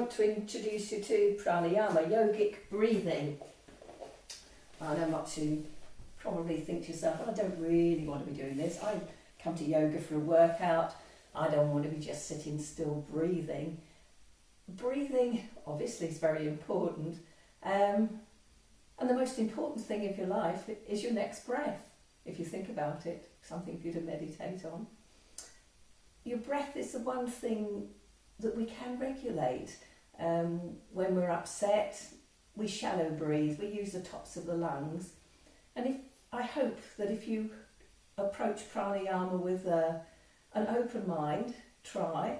want to introduce you to Pranayama, yogic breathing. I know much you probably think to yourself, I don't really want to be doing this. I come to yoga for a workout. I don't want to be just sitting still breathing. Breathing obviously is very important. And the most important thing of your life is your next breath, if you think about it, something for you to meditate on. Your breath is the one thing that we can regulate. When we're upset, we shallow breathe, we use the tops of the lungs. And I hope that if you approach pranayama with an open mind, try,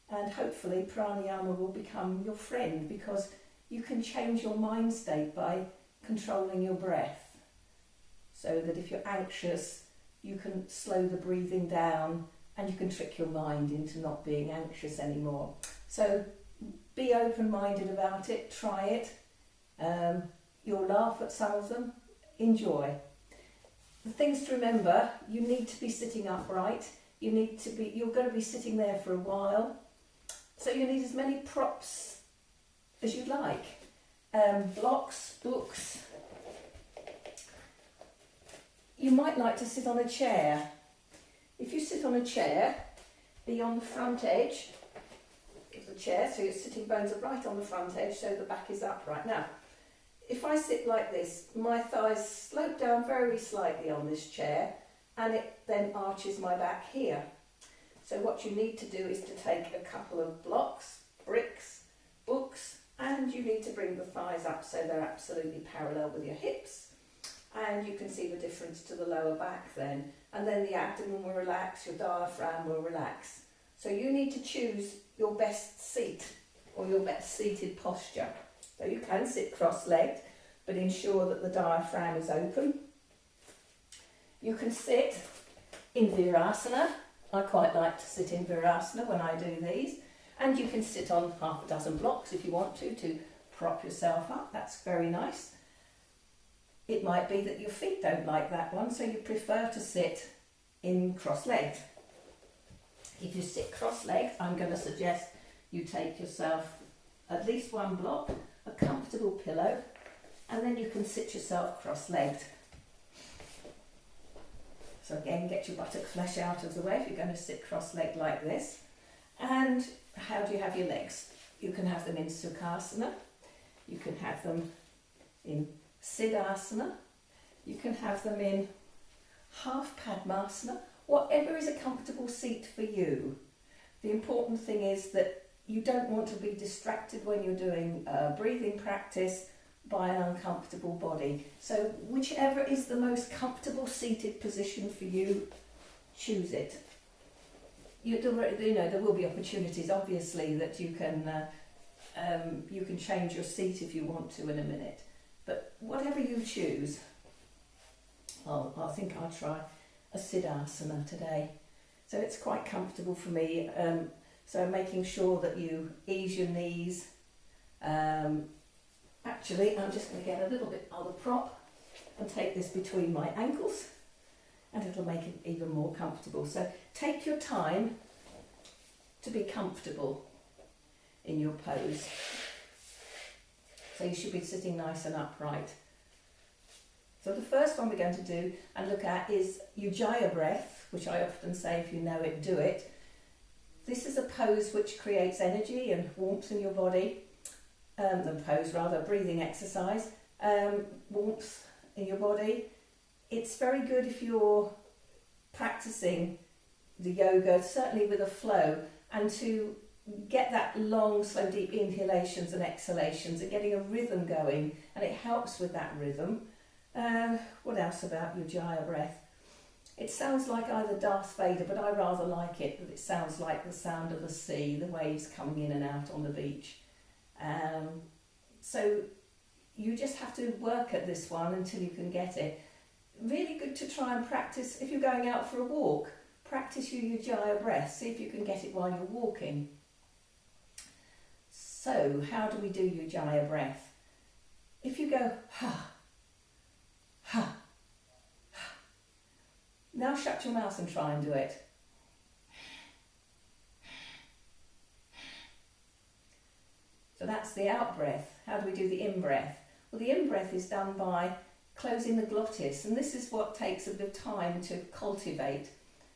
and hopefully pranayama will become your friend, because you can change your mind state by controlling your breath. So that if you're anxious, you can slow the breathing down and you can trick your mind into not being anxious anymore. So be open-minded about it, try it. You'll laugh at some of them, enjoy. The things to remember, you need to be sitting upright. You're going to be sitting there for a while. So you need as many props as you like. Blocks, books. You might like to sit on a chair. If you sit on a chair, be on the front edge of the chair, so your sitting bones are right on the front edge, so the back is upright. Now, if I sit like this, my thighs slope down very slightly on this chair, and it then arches my back here. So what you need to do is to take a couple of blocks, bricks, books, and you need to bring the thighs up so they're absolutely parallel with your hips. And you can see the difference to the lower back then. And then the abdomen will relax, your diaphragm will relax. So you need to choose your best seat or your best seated posture. So you can sit cross-legged, but ensure that the diaphragm is open. You can sit in Virasana. I quite like to sit in Virasana when I do these. And you can sit on half a dozen blocks if you want to prop yourself up. That's very nice. It might be that your feet don't like that one, so you prefer to sit in cross-legged. If you sit cross-legged, I'm going to suggest you take yourself at least one block, a comfortable pillow, and then you can sit yourself cross-legged. So again, get your buttock flesh out of the way if you're going to sit cross-legged like this. And how do you have your legs? You can have them in Sukhasana, you can have them in Siddhasana, you can have them in half Padmasana, whatever is a comfortable seat for you. The important thing is that you don't want to be distracted when you're doing breathing practice by an uncomfortable body. So whichever is the most comfortable seated position for you, choose it. There will be opportunities, obviously, that you can change your seat if you want to in a minute. But whatever you choose, I think I'll try a Siddhasana today. So it's quite comfortable for me. So making sure that you ease your knees. Actually, I'm just going to get a little bit of the prop and take this between my ankles, and it'll make it even more comfortable. So take your time to be comfortable in your pose. So you should be sitting nice and upright. So the first one we're going to do and look at is Ujjayi breath, which I often say, if you know it, do it. This is a pose which creates energy and warmth in your body. Breathing exercise, warmth in your body. It's very good if you're practicing the yoga, certainly with a flow, and to get that long, slow, deep inhalations and exhalations and getting a rhythm going, and it helps with that rhythm. What else about Ujjayi breath? It sounds like either Darth Vader, but I rather like it, that it sounds like the sound of the sea, the waves coming in and out on the beach. So you just have to work at this one until you can get it. Really good to try and practice if you're going out for a walk. Practice your Ujjayi breath, see if you can get it while you're walking. So how do we do Ujjayi breath? If you go ha, ha, ha. Now shut your mouth and try and do it. that's the out breath. How do we do the in breath? Well, the in breath is done by closing the glottis, and this is what takes a bit of time to cultivate.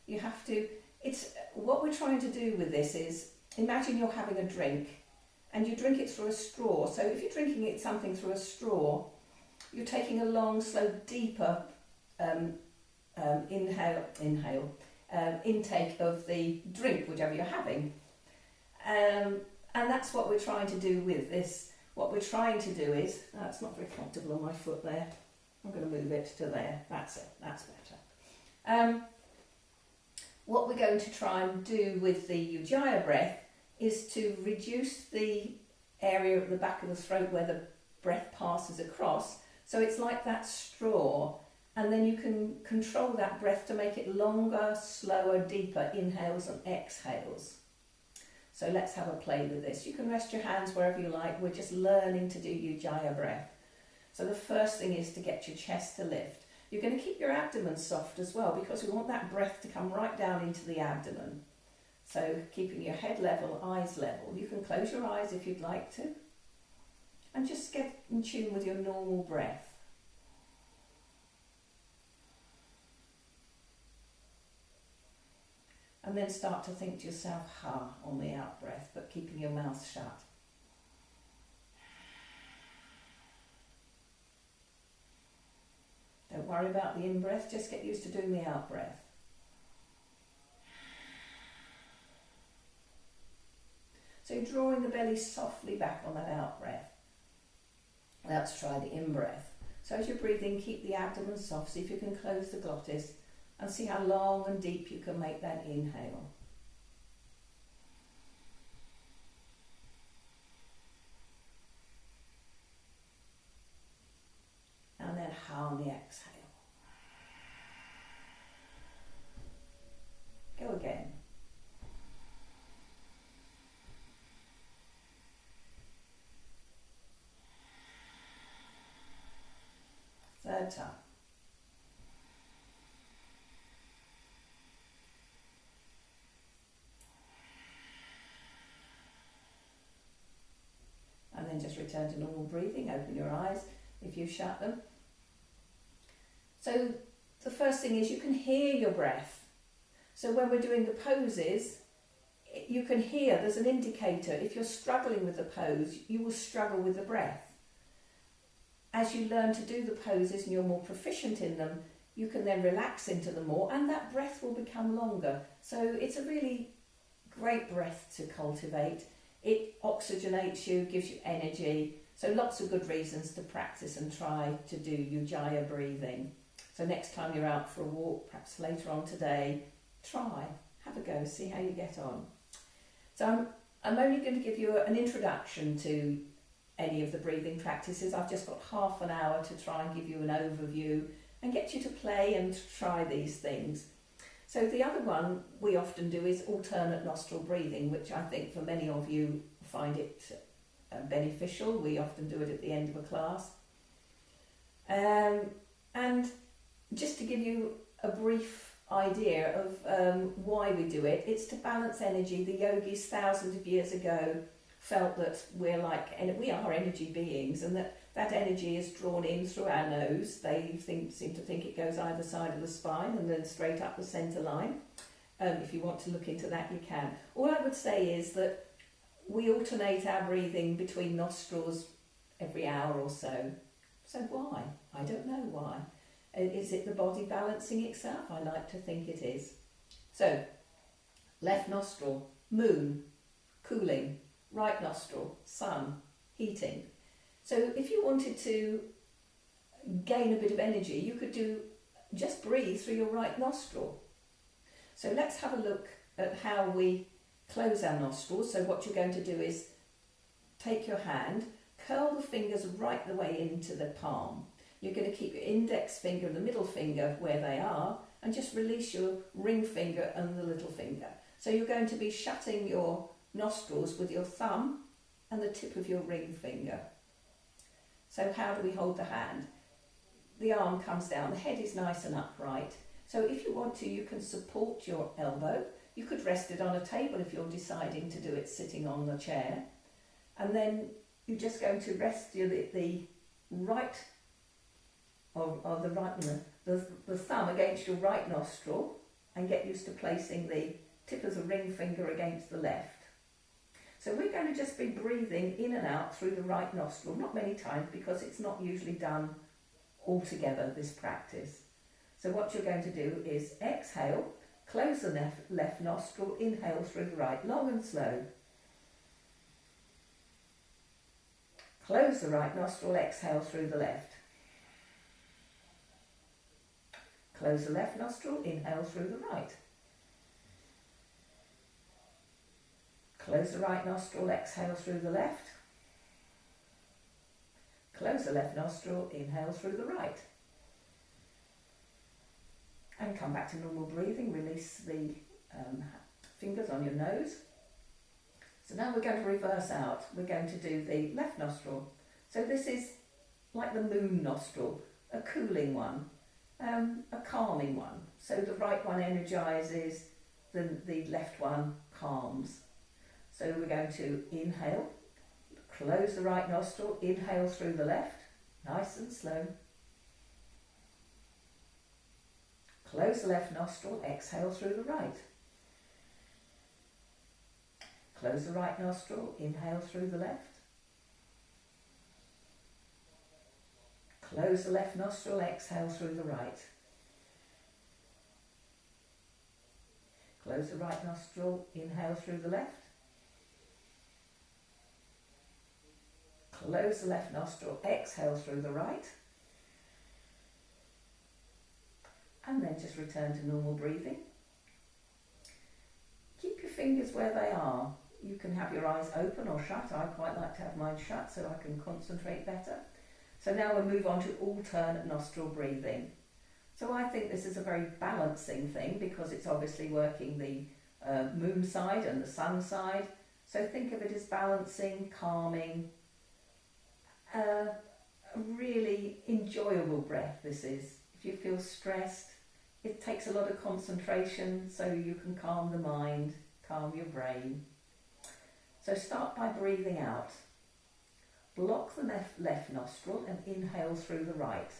You have to, it's what we're trying to do with this is, imagine you're having a drink and you drink it through a straw. So if you're drinking something through a straw, you're taking a long, slow, deeper intake of the drink, whichever you're having. And that's what we're trying to do with this. What we're trying to do is, it's not very comfortable on my foot there. I'm going to move it to there. That's it. That's better. What we're going to try and do with the Ujjayi breath is to reduce the area at the back of the throat where the breath passes across. So it's like that straw, and then you can control that breath to make it longer, slower, deeper inhales and exhales. So let's have a play with this. You can rest your hands wherever you like. We're just learning to do Ujjayi breath. So the first thing is to get your chest to lift. You're going to keep your abdomen soft as well, because we want that breath to come right down into the abdomen. So keeping your head level, eyes level. You can close your eyes if you'd like to. And just get in tune with your normal breath. And then start to think to yourself, ha, on the out breath, but keeping your mouth shut. Don't worry about the in breath, just get used to doing the out breath. So you're drawing the belly softly back on that out breath. Let's try the in breath. So as you're breathing, keep the abdomen soft. See if you can close the glottis and see how long and deep you can make that inhale. And then on the exhale. Go again. Third time. And then just return to normal breathing. Open your eyes if you shut them. So the first thing is you can hear your breath. So when we're doing the poses, you can hear, there's an indicator. If you're struggling with the pose, you will struggle with the breath. As you learn to do the poses and you're more proficient in them, you can then relax into them more, and that breath will become longer. So it's a really great breath to cultivate. It oxygenates you, gives you energy. So lots of good reasons to practice and try to do Ujjayi breathing. So next time you're out for a walk, perhaps later on today, try, have a go, see how you get on. So I'm only going to give you an introduction to any of the breathing practices. I've just got half an hour to try and give you an overview and get you to play and try these things. So the other one we often do is alternate nostril breathing, which I think for many of you find it beneficial. We often do it at the end of a class. And just to give you a brief idea of why we do it, it's to balance energy. The yogis thousands of years ago felt that we are energy beings, and that energy is drawn in through our nose. They seem to think it goes either side of the spine and then straight up the centre line. If you want to look into that, you can. All I would say is that we alternate our breathing between nostrils every hour or so. So why? I don't know why. Is it the body balancing itself? I like to think it is. So, left nostril, moon, cooling. Right nostril, sun, heating. So if you wanted to gain a bit of energy, you could just breathe through your right nostril. So let's have a look at how we close our nostrils. So what you're going to do is take your hand, curl the fingers right the way into the palm. You're going to keep your index finger and the middle finger where they are, and just release your ring finger and the little finger. So you're going to be shutting your nostrils with your thumb and the tip of your ring finger. So how do we hold the hand? The arm comes down, the head is nice and upright. So if you want to, you can support your elbow. You could rest it on a table if you're deciding to do it sitting on the chair. And then you're just going to rest the right, or the right, the thumb against your right nostril, and get used to placing the tip of the ring finger against the left. So we're going to just be breathing in and out through the right nostril, not many times because it's not usually done all together, this practice. So what you're going to do is exhale, close the left nostril, inhale through the right, long and slow. Close the right nostril, exhale through the left. Close the left nostril, inhale through the right. Close the right nostril, exhale through the left. Close the left nostril, inhale through the right. And come back to normal breathing, release the fingers on your nose. So now we're going to reverse out. We're going to do the left nostril. So this is like the moon nostril, a cooling one, a calming one. So the right one energizes, the left one calms. So we're going to inhale, close the right nostril, inhale through the left, nice and slow. Close the left nostril, exhale through the right. Close the right nostril, inhale through the left. Close the left nostril, exhale through the right. Close the right nostril, inhale through the left. Close the left nostril, exhale through the right. And then just return to normal breathing. Keep your fingers where they are. You can have your eyes open or shut. I quite like to have mine shut so I can concentrate better. So now we'll move on to alternate nostril breathing. So I think this is a very balancing thing because it's obviously working the moon side and the sun side. So think of it as balancing, calming, a really enjoyable breath this is. If you feel stressed, it takes a lot of concentration so you can calm the mind, calm your brain. So start by breathing out. Block the left nostril and inhale through the right.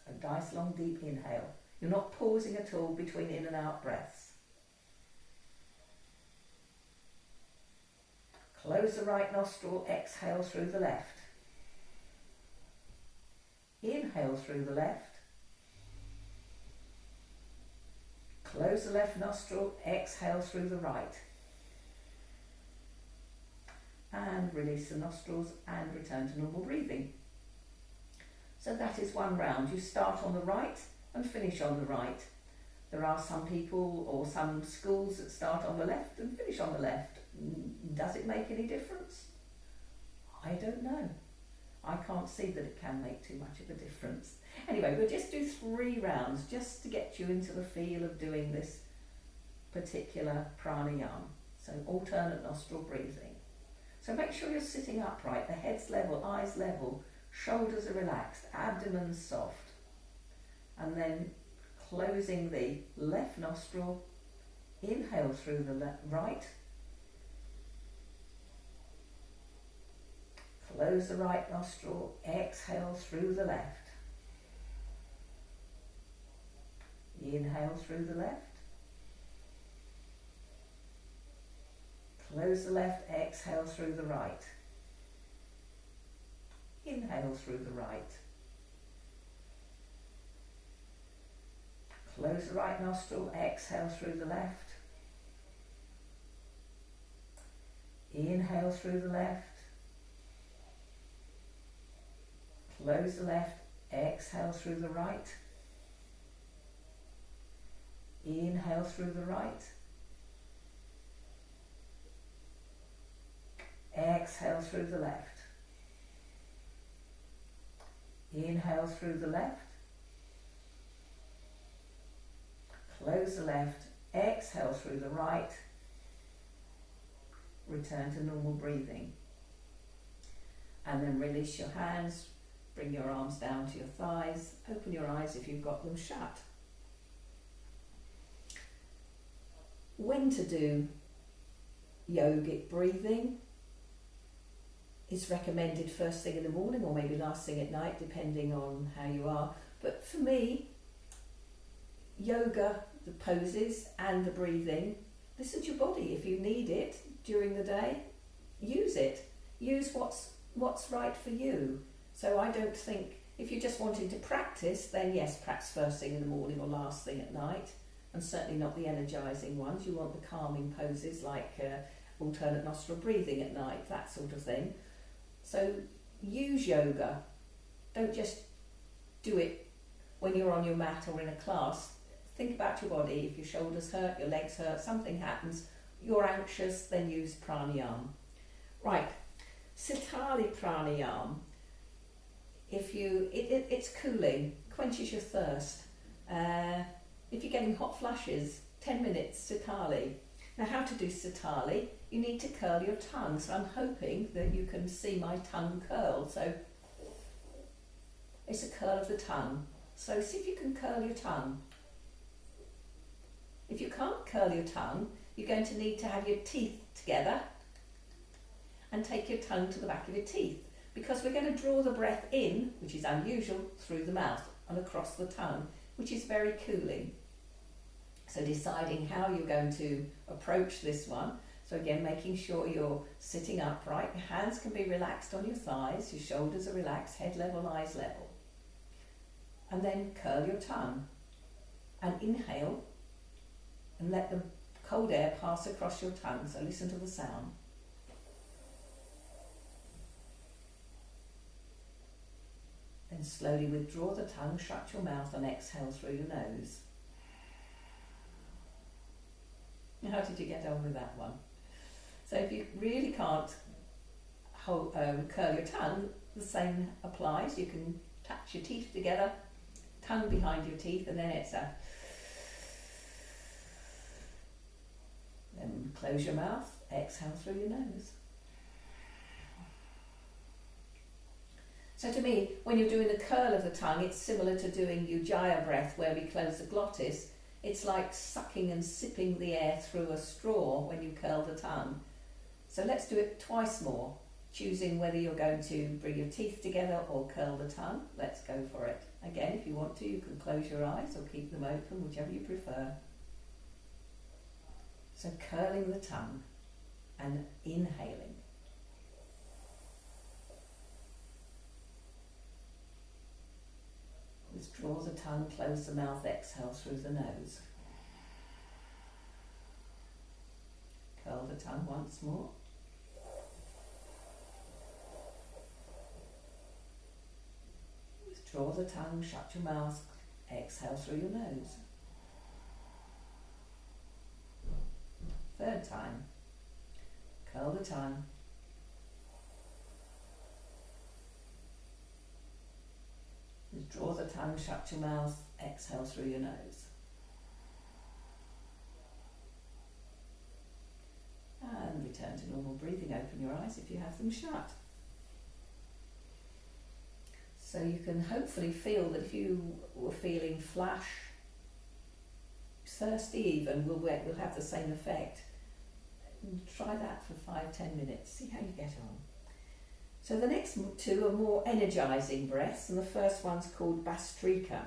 A nice long deep inhale. You're not pausing at all between in and out breaths. Close the right nostril, exhale through the left. Inhale through the left. Close the left nostril, exhale through the right. And release the nostrils and return to normal breathing. So that is one round. You start on the right and finish on the right. There are some people or some schools that start on the left and finish on the left. Does it make any difference? I don't know. I can't see that it can make too much of a difference. Anyway, we'll just do 3 rounds just to get you into the feel of doing this particular pranayama. So alternate nostril breathing. So make sure you're sitting upright, the head's level, eyes level, shoulders are relaxed, abdomen soft. And then closing the left nostril, inhale through the right. Close the right nostril, exhale through the left. Inhale through the left. Close the left, exhale through the right. Inhale through the right. Close the right nostril, exhale through the left. Inhale through the left. Close the left, exhale through the right. Inhale through the right. Exhale through the left. Inhale through the left. Close the left, exhale through the right. Return to normal breathing. And then release your hands, bring your arms down to your thighs, open your eyes if you've got them shut. When to do yogic breathing is recommended first thing in the morning or maybe last thing at night, depending on how you are. But for me, yoga, the poses and the breathing, listen to your body. If you need it during the day, use it. Use what's right for you. So I don't think, if you're just wanting to practice, then yes, practice first thing in the morning or last thing at night, and certainly not the energizing ones. You want the calming poses like alternate nostril breathing at night, that sort of thing. So use yoga. Don't just do it when you're on your mat or in a class. Think about your body. If your shoulders hurt, your legs hurt, something happens, you're anxious, then use pranayama. Right, Sitali pranayama. It's cooling, quenches your thirst. If you're getting hot flushes, 10 minutes Sitali. Now, how to do Sitali? You need to curl your tongue. So I'm hoping that you can see my tongue curl. So it's a curl of the tongue. So see if you can curl your tongue. If you can't curl your tongue, you're going to need to have your teeth together and take your tongue to the back of your teeth, because we're going to draw the breath in, which is unusual, through the mouth and across the tongue, which is very cooling. So deciding how you're going to approach this one. So again, making sure you're sitting upright. Your hands can be relaxed on your thighs, your shoulders are relaxed, head level, eyes level. And then curl your tongue and inhale and let the cold air pass across your tongue. So listen to the sound. Then slowly withdraw the tongue, shut your mouth and exhale through your nose. How did you get on with that one? So if you really can't curl your tongue, the same applies. You can touch your teeth together, tongue behind your teeth, and then it's a... Then close your mouth, exhale through your nose. So to me, when you're doing the curl of the tongue, it's similar to doing Ujjayi breath, where we close the glottis. It's like sucking and sipping the air through a straw when you curl the tongue. So let's do it twice more, choosing whether you're going to bring your teeth together or curl the tongue. Let's go for it. Again, if you want to, you can close your eyes or keep them open, whichever you prefer. So curling the tongue and inhaling. Withdraw the tongue, close the mouth, exhale through the nose. Curl the tongue once more. Withdraw the tongue, shut your mouth, exhale through your nose. Third time. Curl the tongue. Withdraw the tongue, shut your mouth, exhale through your nose. And return to normal breathing. Open your eyes if you have them shut. So you can hopefully feel that if you were feeling flush, thirsty even, will have the same effect. Try that for 5-10 minutes. See how you get on. So the next two are more energizing breaths, and the first one's called Bhastrika,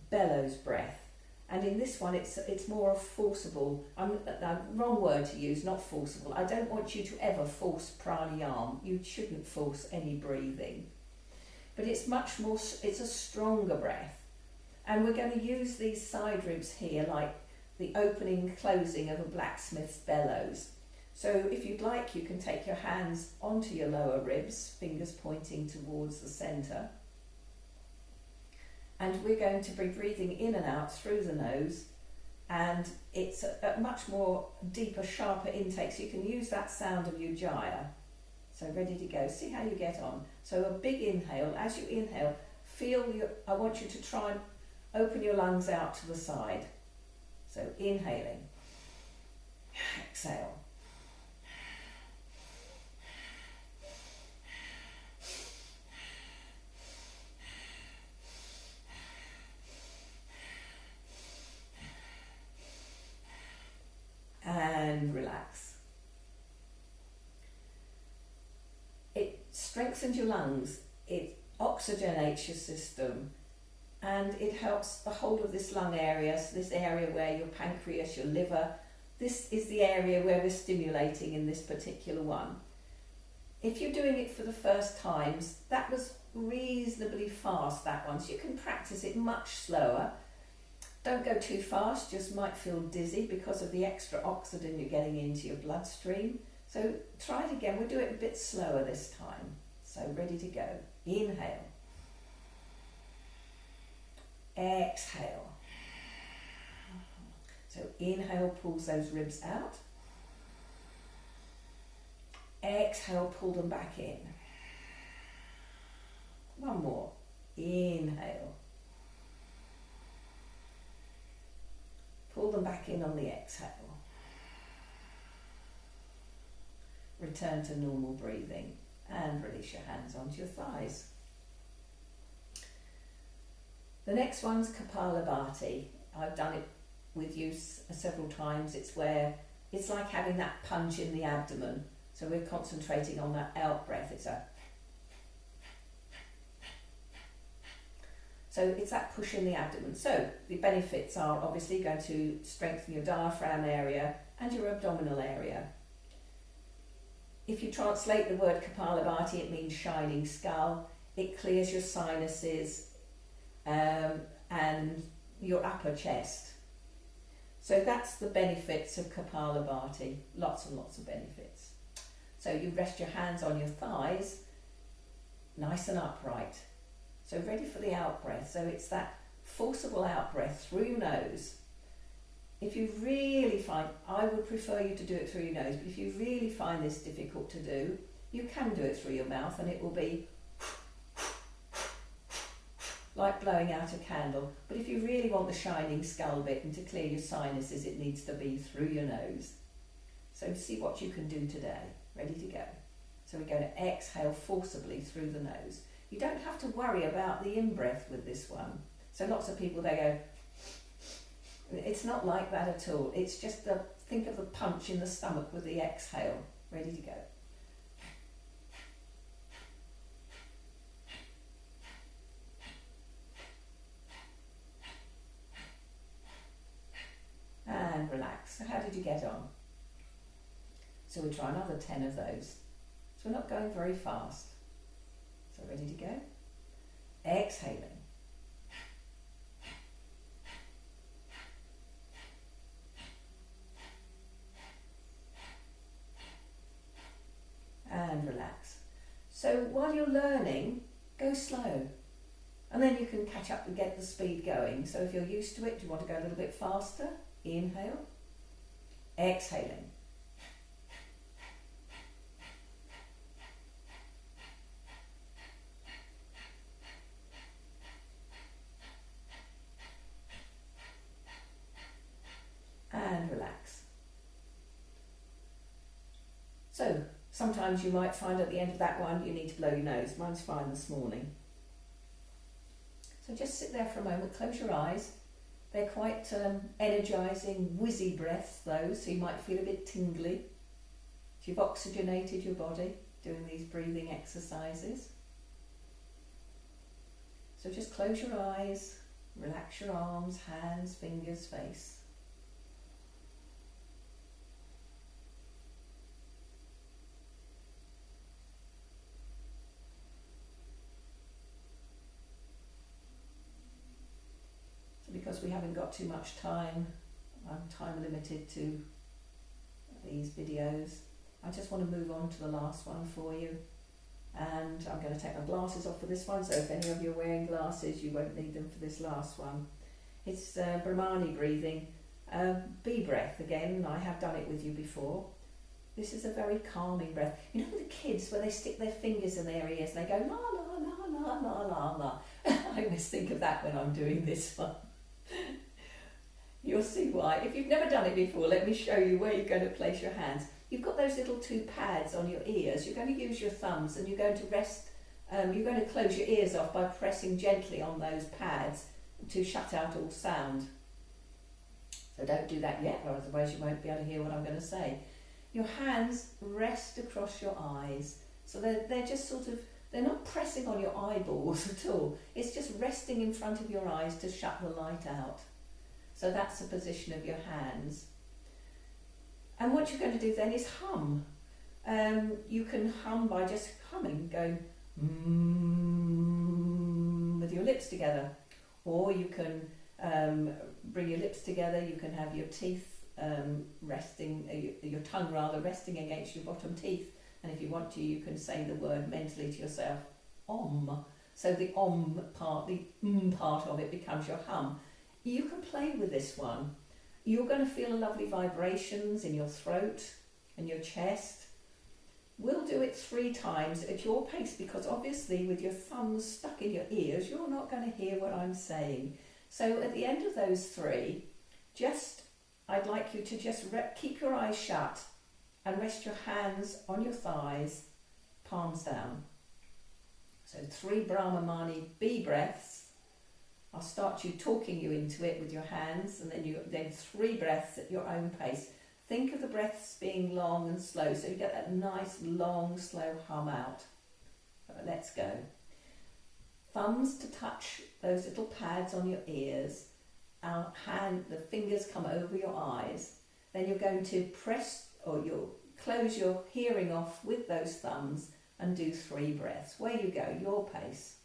bellows breath. And in this one, it's more a forcible, wrong word to use, not forcible. I don't want you to ever force pranayama. You shouldn't force any breathing. But it's much more, it's a stronger breath. And we're going to use these side ribs here like the opening and closing of a blacksmith's bellows. So if you'd like, you can take your hands onto your lower ribs, fingers pointing towards the centre. And we're going to be breathing in and out through the nose, and it's a much more deeper, sharper intake, so you can use that sound of Ujjayi. So ready to go. See how you get on. So a big inhale. As you inhale, I want you to try and open your lungs out to the side. So inhaling, exhale. And relax. strengthens your lungs, it oxygenates your system, and it helps the whole of this lung area, so this area where your pancreas, your liver, this is the area where we're stimulating in this particular one. If you're doing it for the first times, that was reasonably fast, that one, so you can practice it much slower. Don't go too fast, just might feel dizzy because of the extra oxygen you're getting into your bloodstream. So try it again, we'll do it a bit slower this time. So ready to go. Inhale. Exhale. So inhale pulls those ribs out. Exhale, pull them back in. One more. Inhale. Pull them back in on the exhale. Return to normal breathing and release your hands onto your thighs. The next one's Kapalabhati. I've done it with you several times. It's where it's like having that punch in the abdomen. So we're concentrating on that out breath. So it's that push in the abdomen. So the benefits are obviously going to strengthen your diaphragm area and your abdominal area. If you translate the word Kapalabhati, it means shining skull. It clears your sinuses and your upper chest. So that's the benefits of Kapalabhati. Lots and lots of benefits. So you rest your hands on your thighs, nice and upright. So ready for the out breath. So it's that forcible out breath through your nose. If you really find, I would prefer you to do it through your nose, but if you really find this difficult to do, you can do it through your mouth, and it will be like blowing out a candle. But if you really want the shining skull bit and to clear your sinuses, it needs to be through your nose. So see what you can do today. Ready to go. So we're going to exhale forcibly through the nose. You don't have to worry about the in-breath with this one. So lots of people, they go, it's not like that at all. It's just think of the punch in the stomach with the exhale. Ready to go. And relax. So how did you get on? So we'll try another 10 of those. So we're not going very fast. So ready to go? Exhaling. And relax. So while you're learning, go slow. And then you can catch up and get the speed going. So if you're used to it, do you want to go a little bit faster? Inhale. Exhaling. And relax. So sometimes you might find at the end of that one you need to blow your nose. Mine's fine this morning. So just sit there for a moment, close your eyes. They're quite energising, whizzy breaths those, so you might feel a bit tingly. So you've oxygenated your body doing these breathing exercises. So just close your eyes, relax your arms, hands, fingers, face. Because we haven't got too much time, I'm time limited to these videos. I just want to move on to the last one for you. And I'm going to take my glasses off for this one, so if any of you are wearing glasses, you won't need them for this last one. It's Brahmani breathing, bee breath again. I have done it with you before. This is a very calming breath. You know the kids, when they stick their fingers in their ears, they go la la la la la la la. I always think of that when I'm doing this one. You'll see why. If you've never done it before, let me show you where you're going to place your hands. You've got those little two pads on your ears. You're going to use your thumbs and you're going to rest, you're going to close your ears off by pressing gently on those pads to shut out all sound. So don't do that yet, or otherwise you won't be able to hear what I'm going to say. Your hands rest across your eyes. So they're just sort of, they're not pressing on your eyeballs at all. It's just resting in front of your eyes to shut the light out. So that's the position of your hands. And what you're going to do then is hum. You can hum by just humming, going with your lips together. Or you can bring your lips together, you can have your teeth resting, your tongue rather, resting against your bottom teeth. And if you want to, you can say the word mentally to yourself, Om. So the Om part, the part of it becomes your hum. You can play with this one. You're going to feel lovely vibrations in your throat and your chest. We'll do it 3 times at your pace, because obviously with your thumbs stuck in your ears, you're not going to hear what I'm saying. So at the end of those 3, I'd like you to just keep your eyes shut and rest your hands on your thighs, palms down. So 3 Brahmamani B breaths. I'll start talking you into it with your hands, and then 3 breaths at your own pace. Think of the breaths being long and slow, so you get that nice, long, slow hum out. Right, let's go. Thumbs to touch those little pads on your ears. The fingers come over your eyes. Then you're going to press, or you'll close your hearing off with those thumbs and do 3 breaths. Where you go, your pace.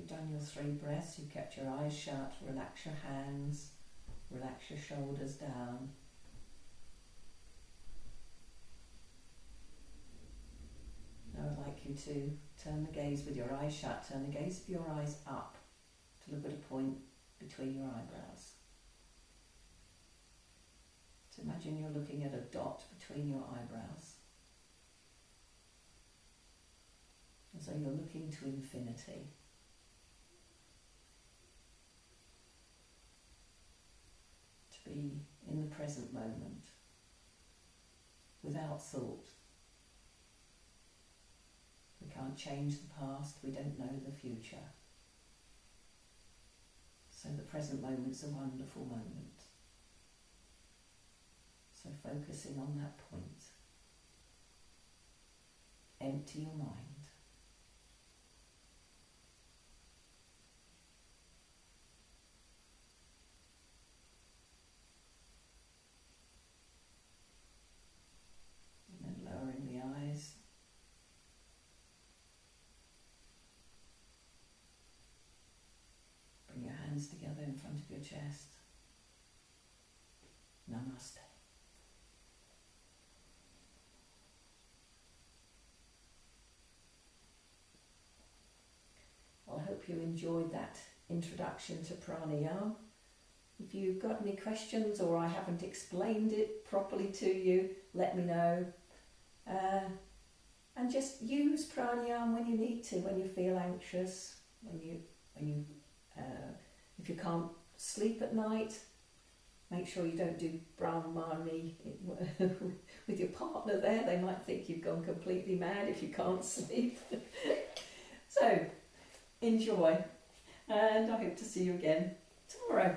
Done your 3 breaths, you kept your eyes shut, relax your hands, relax your shoulders down. Now I'd like you to turn the gaze with your eyes shut, turn the gaze of your eyes up to look at a point between your eyebrows. So imagine you're looking at a dot between your eyebrows. And so you're looking to infinity. Be in the present moment, without thought. We can't change the past, we don't know the future. So the present moment's a wonderful moment. So focusing on that point. Empty your mind. Together in front of your chest. Namaste. I hope you enjoyed that introduction to pranayama. If you've got any questions or I haven't explained it properly to you, let me know. And just use pranayama when you need to, when you feel anxious, if you can't sleep at night, make sure you don't do Brahmani with your partner there. They might think you've gone completely mad if you can't sleep. So, enjoy, and I hope to see you again tomorrow.